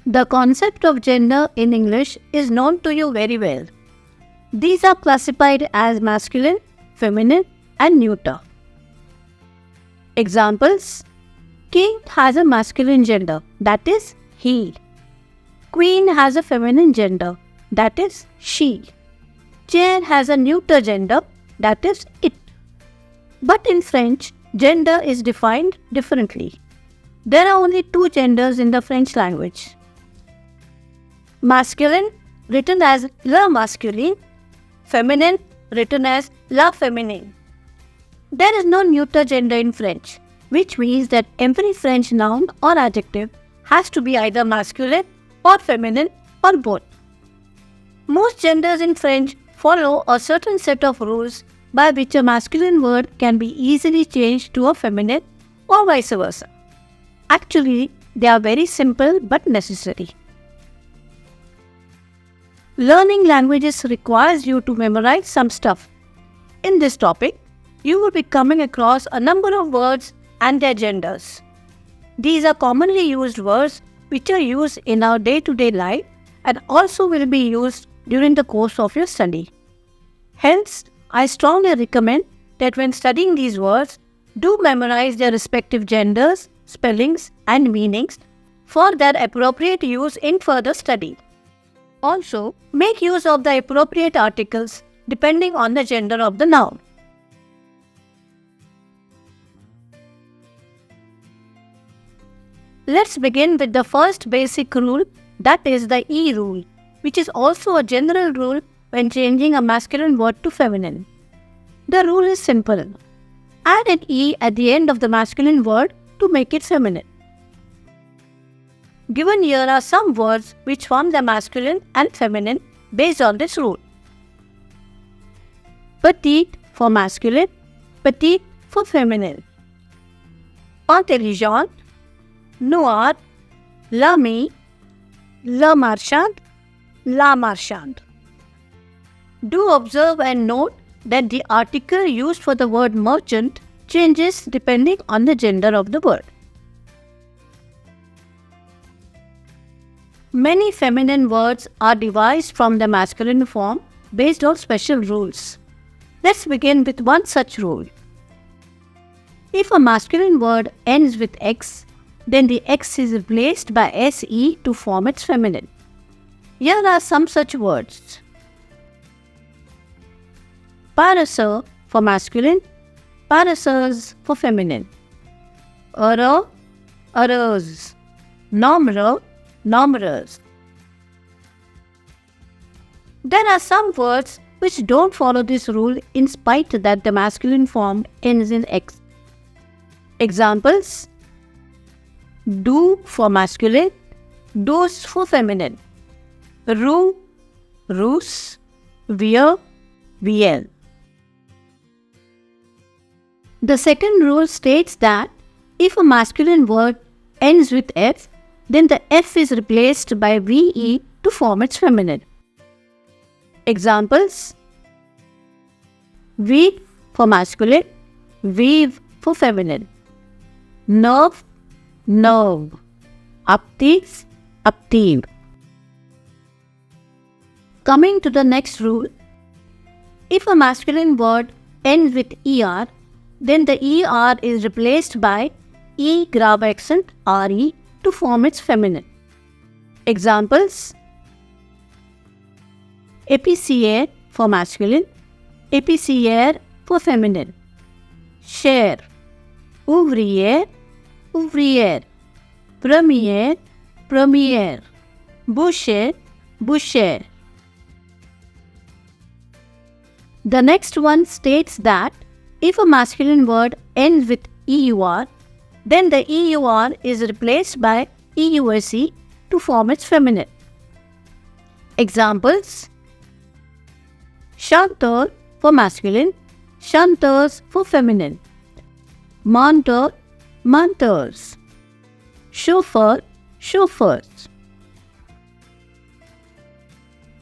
The concept of gender in English is known to you very well. These are classified as masculine, feminine, and neuter. Examples: King has a masculine gender, that is he. Queen has a feminine gender, that is she. Chair has a neuter gender, that is it. But in French, gender is defined differently. There are only two genders in the French language. Masculine, written as le masculin, feminine, written as la féminine. There is no neuter gender in French, which means that every French noun or adjective has to be either masculine or feminine or both. Most genders in French follow a certain set of rules by which a masculine word can be easily changed to a feminine or vice versa. Actually, they are very simple but necessary. Learning languages requires you to memorize some stuff. In this topic, you will be coming across a number of words and their genders. These are commonly used words which are used in our day-to-day life and also will be used during the course of your study. Hence, I strongly recommend that when studying these words, do memorize their respective genders, spellings, and meanings for their appropriate use in further study. Also, make use of the appropriate articles depending on the gender of the noun. Let's begin with the first basic rule, that is the E rule, which is also a general rule when changing a masculine word to feminine. The rule is simple. Add an E at the end of the masculine word to make it feminine. Given here are some words which form the masculine and feminine based on this rule. Petite for masculine, petite for feminine. Intelligent, noir, l'ami, le marchand, la marchande. Do observe and note that the article used for the word merchant changes depending on the gender of the word. Many feminine words are devised from the masculine form based on special rules. Let's begin with one such rule. If a masculine word ends with X, then the X is replaced by SE to form its feminine. Here are some such words. Parasol for masculine, parasols for feminine. Heureux, heureuse. Nombreux, nombreuses. There are some words which don't follow this rule in spite that the masculine form ends in X. Examples: do for masculine, douce for feminine. Roux, rousse, vieux, vielle. The second rule states that if a masculine word ends with F, then the F is replaced by VE to form its feminine. Examples: weave for masculine, weave for feminine. Nerve, nerve. Active, active. Coming to the next rule, if a masculine word ends with ER, then the ER is replaced by E grave accent RE to form its feminine. Examples: épicier for masculine, épicière for feminine. Chair, ouvrier, ouvrière. Premier, première. Boucher, bouchère. The next one states that if a masculine word ends with EUR, then the EUR is replaced by EUSE to form its feminine. Examples: chanteur for masculine, chanteurs for feminine. Menteur, menteurs. Chauffeur, chauffeurs.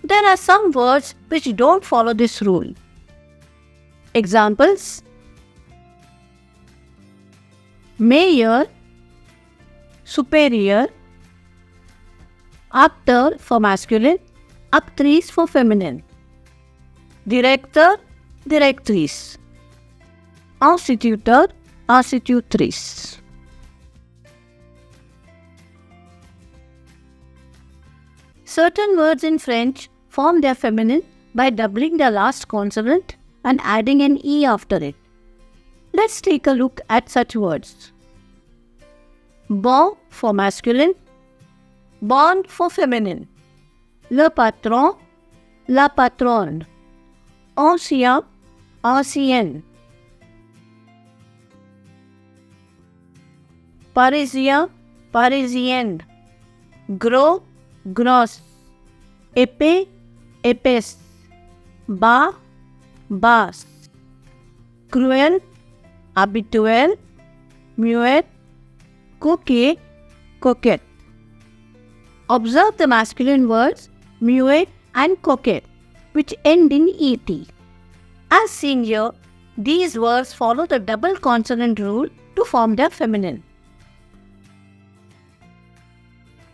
There are some words which don't follow this rule. Examples: mayor, superior, Actor for masculine, actrice for feminine. Director, directrice. Instituteur, institutrice. Certain words in French form their feminine by doubling the last consonant and adding an E after it. Let's take a look at such words. Bon for masculine, bonne for feminine. Le patron, la patronne. Ancien, ancienne. Parisien, parisienne. Gros, grosse. Épais, épaisse. Bas, basse. Cruel, habituel. Muet, coquet, coquette. Observe the masculine words muet and coquette, which end in et. As seen here, these words follow the double consonant rule to form their feminine.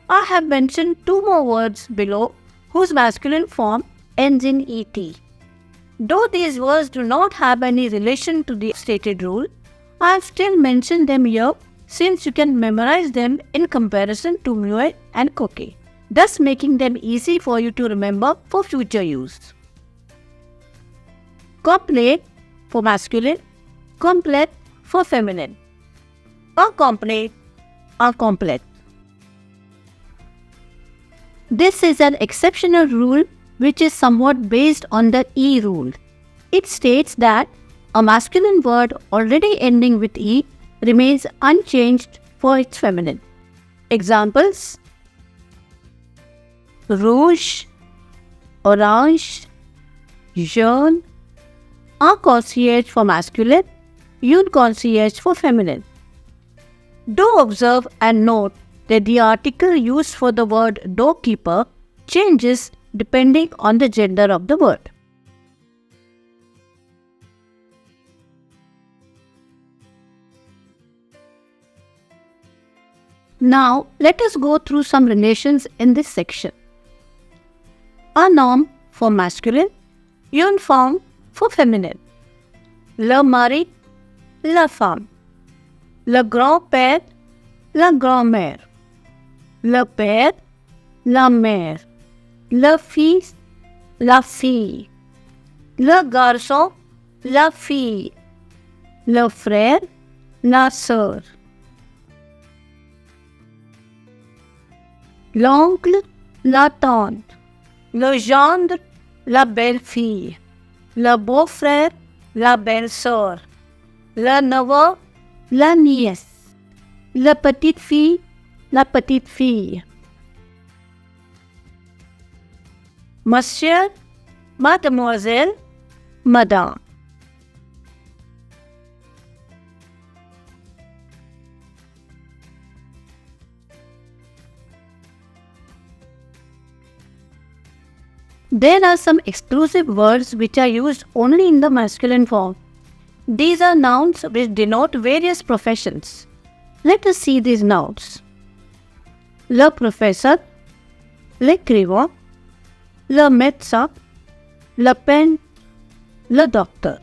I have mentioned two more words below whose masculine form ends in et. Though these words do not have any relation to the stated rule, I have still mentioned them here since you can memorize them in comparison to muet and coquet, thus making them easy for you to remember for future use. Complet for masculine, complete for feminine. Incomplete, incomplete. This is an exceptional rule which is somewhat based on the E rule. It states that a masculine word already ending with E remains unchanged for its feminine. Examples: rouge, orange, jaune. Un concierge for masculine, une concierge for feminine. Do observe and note that the article used for the word doorkeeper changes depending on the gender of the word. Now, let us go through some relations in this section. Un homme for masculine, une femme for feminine. Le mari, la femme. Le grand-père, la grand-mère. Le père, la mère. Le fils, la fille. Le garçon, la fille. Le frère, la sœur. L'oncle, la tante. Le gendre, la belle-fille. Le beau-frère, la belle-sœur. Le neveu, la nièce. La petite-fille, la petite-fille. Monsieur, mademoiselle, madame. There are some exclusive words which are used only in the masculine form. These are nouns which denote various professions. Let us see these nouns. Le professeur, l'écrivain, le médecin, le peintre, le docteur.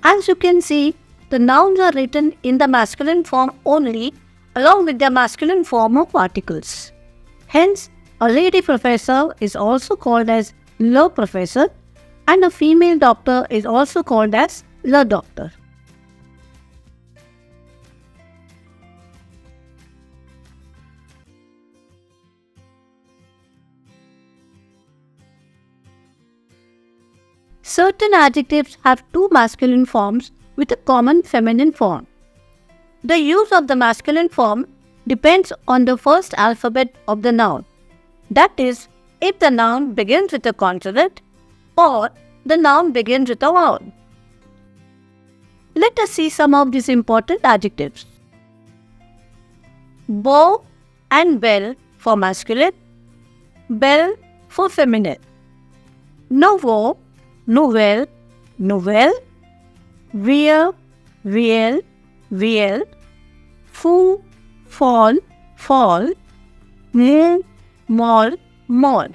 As you can see, the nouns are written in the masculine form only along with their masculine form of articles. Hence, a lady professor is also called as le professeur and a female doctor is also called as le doctor. Certain adjectives have two masculine forms with a common feminine form. The use of the masculine form depends on the first alphabet of the noun. That is, if the noun begins with a consonant or the noun begins with a vowel. Let us see some of these important adjectives. Beau and belle for masculine, belle for feminine. Nouveau, nouvelle, nouvelle. Vieux, viel, viel. Fou, folle, folle. Moon, mall, mall.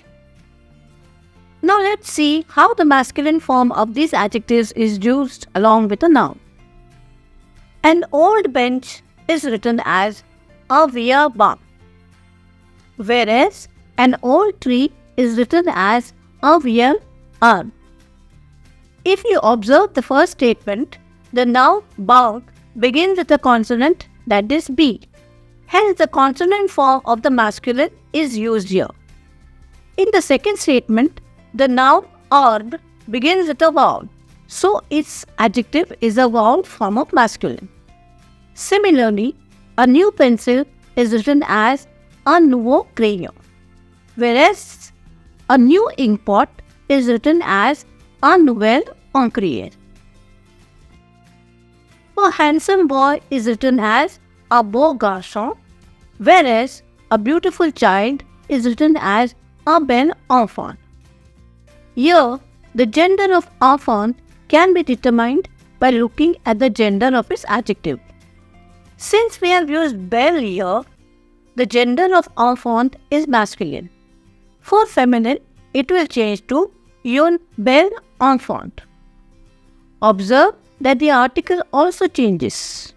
Now let's see how the masculine form of these adjectives is used along with a noun. An old bench is written as a weir bark, whereas an old tree is written as a weir arm. If you observe the first statement, the noun bark begins with a consonant, that is B. Hence, the consonant form of the masculine is used here. In the second statement, the noun orb begins with a vowel, so its adjective is a vowel form of masculine. Similarly, a new pencil is written as a nouveau crayon, whereas a new ink pot is written as a nouvelle encrier. A handsome boy is written as a beau garçon, whereas a beautiful child is written as a bel enfant. Here, the gender of enfant can be determined by looking at the gender of its adjective. Since we have used belle here, the gender of enfant is masculine. For feminine, it will change to une belle enfant. Observe that the article also changes.